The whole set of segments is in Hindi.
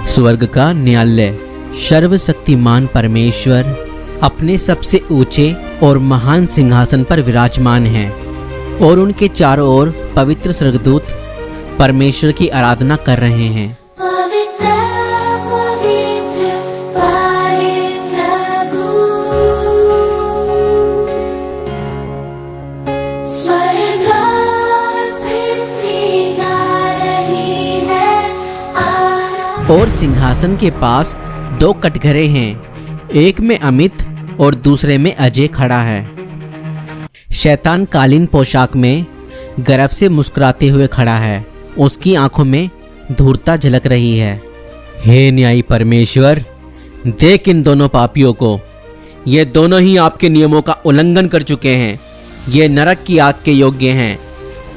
स्वर्ग का न्यायालय। सर्वशक्तिमान परमेश्वर अपने सबसे ऊंचे और महान सिंहासन पर विराजमान हैं और उनके चारों ओर पवित्र स्वर्गदूत परमेश्वर की आराधना कर रहे हैं। और सिंहासन के पास 2 कटघरे हैं, एक में अमित और दूसरे में अजय खड़ा है। शैतान कालीन पोशाक में गर्व से मुस्कुराते हुए खड़ा है, उसकी आंखों में धूर्तता झलक रही है। हे न्यायी परमेश्वर, देख इन दोनों पापियों को, ये दोनों ही आपके नियमों का उल्लंघन कर चुके हैं, ये नरक की आग के योग्य हैं।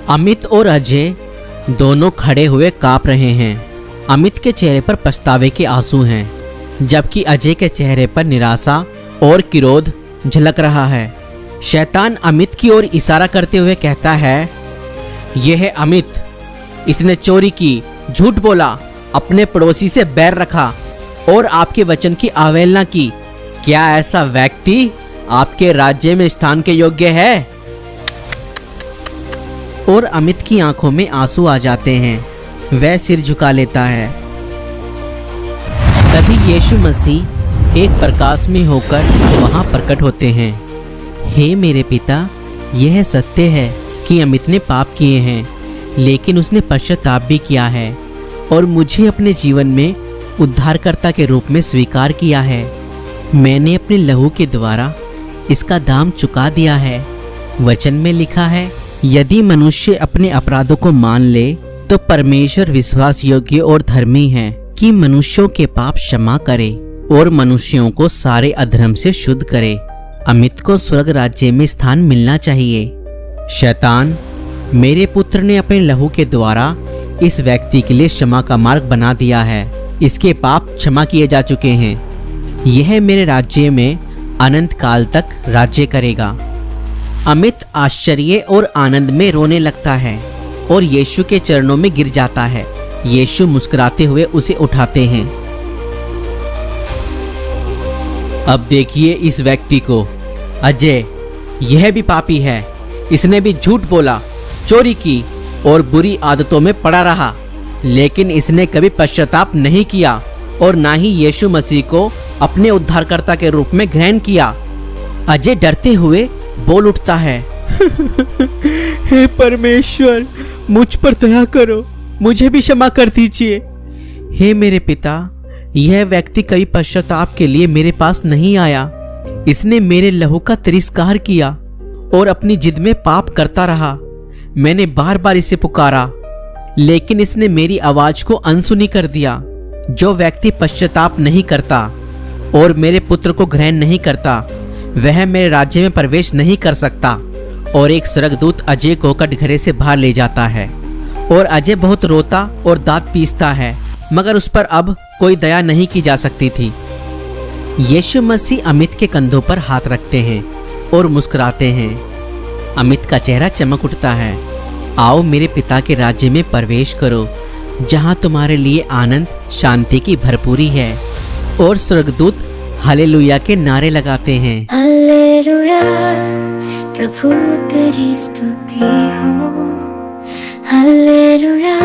अमित और अजय दोनों खड़े हुए कांप रहे हैं। अमित के चेहरे पर पछतावे के आंसू हैं, जबकि अजय के चेहरे पर निराशा और क्रोध झलक रहा है। शैतान अमित की ओर इशारा करते हुए कहता है, यह है अमित, इसने चोरी की, झूठ बोला, अपने पड़ोसी से बैर रखा और आपके वचन की अवहेलना की। क्या ऐसा व्यक्ति आपके राज्य में स्थान के योग्य है? और अमित की आंखों में आंसू आ जाते हैं, वह सिर झुका लेता है। तभी यीशु मसीह एक प्रकाश में होकर वहां प्रकट होते हैं। हे मेरे पिता, यह सत्य है कि अमित ने पाप किए हैं, लेकिन उसने पश्चाताप भी किया है और मुझे अपने जीवन में उद्धारकर्ता के रूप में स्वीकार किया है। मैंने अपने लहू के द्वारा इसका दाम चुका दिया है। वचन में लिखा है, यदि मनुष्य अपने अपराधों को मान ले तो परमेश्वर विश्वास योग्य और धर्मी है कि मनुष्यों के पाप क्षमा करे और मनुष्यों को सारे अधर्म से शुद्ध करे। अमित को स्वर्ग राज्य में स्थान मिलना चाहिए। शैतान, मेरे पुत्र ने अपने लहू के द्वारा इस व्यक्ति के लिए क्षमा का मार्ग बना दिया है। इसके पाप क्षमा किए जा चुके हैं। यह मेरे राज्य में अनंत काल तक राज्य करेगा। अमित आश्चर्य और आनंद में रोने लगता है और यीशु के चरणों में गिर जाता है। यीशु मुस्कुराते हुए उसे उठाते हैं। अब देखिए इस व्यक्ति को, अजय, यह भी पापी है। इसने भी झूठ बोला, चोरी की और बुरी आदतों में पड़ा रहा, लेकिन इसने कभी पश्चाताप नहीं किया और ना ही यीशु मसीह को अपने उद्धारकर्ता के रूप में ग्रहण किया। अजय डरते हुए बोल उठता है, हे परमेश्वर, मुझ पर दया करो, मुझे भी क्षमा कर दीजिए। हे मेरे पिता, यह व्यक्ति कभी पश्चाताप के लिए मेरे पास नहीं आया। इसने मेरे लहू का तिरस्कार किया और अपनी जिद में पाप करता रहा। मैंने बार बार इसे पुकारा, लेकिन इसने मेरी आवाज को अनसुनी कर दिया। जो व्यक्ति पश्चाताप नहीं करता और मेरे पुत्र को ग्रहण नहीं करता, वह मेरे राज्य में प्रवेश नहीं कर सकता। और एक स्वर्गदूत अजय को कटघरे से बाहर ले जाता है और अजय बहुत रोता और दांत पीसता है, मगर उस पर अब कोई दया नहीं की जा सकती थी। यीशु मसीह अमित के कंधों पर हाथ रखते हैं और मुस्कुराते हैं। अमित का चेहरा चमक उठता है। आओ मेरे पिता के राज्य में प्रवेश करो, जहां तुम्हारे लिए आनंद शांति की भरपूरी है। और स्वर्गदूत हालेलुया के नारे लगाते हैं। हालेलुया, प्रभु तेरी स्तुति हो। हालेलुया,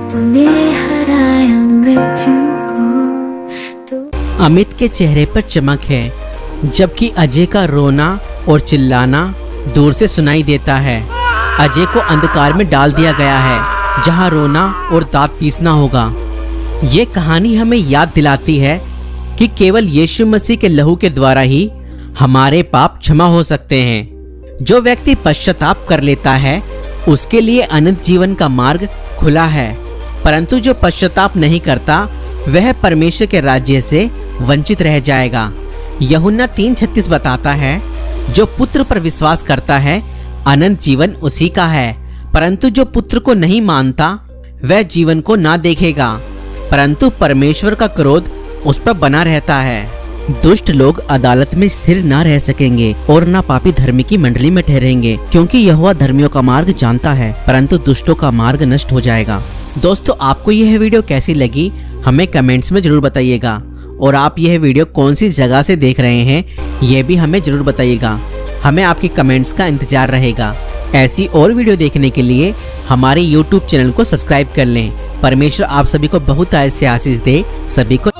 तूने हराया मृत्यु को। अमित के चेहरे पर चमक है, जबकि अजय का रोना और चिल्लाना दूर से सुनाई देता है। अजय को अंधकार में डाल दिया गया है, जहां रोना और दांत पीसना होगा। ये कहानी हमें याद दिलाती है कि केवल यीशु मसीह के लहू के द्वारा ही हमारे पाप क्षमा हो सकते हैं। जो व्यक्ति पश्चाताप कर लेता है, उसके लिए अनंत जीवन का मार्ग खुला है, परंतु जो पश्चाताप नहीं करता, वह परमेश्वर के राज्य से वंचित रह जाएगा। यूहन्ना 3:36 बताता है, जो पुत्र पर विश्वास करता है, अनंत जीवन उसी का है, परंतु जो पुत्र को नहीं मानता, वह जीवन को ना देखेगा, परंतु परमेश्वर का क्रोध उस पर बना रहता है। दुष्ट लोग अदालत में स्थिर ना रह सकेंगे और ना पापी धर्मी की मंडली में ठहरेंगे, क्योंकि यहोवा धर्मियों का मार्ग जानता है, परंतु दुष्टों का मार्ग नष्ट हो जाएगा। दोस्तों, आपको यह वीडियो कैसी लगी हमें कमेंट्स में ज़रूर बताइएगा। और आप यह वीडियो कौन सी जगह से देख रहे हैं यह भी हमें ज़रूर बताइएगा। हमें आपकी कमेंट्स का इंतज़ार रहेगा। ऐसी और वीडियो देखने के लिए हमारे YouTube चैनल को सब्सक्राइब कर लें। परमेश्वर आप सभी को बहुत से आशीष दे। सभी को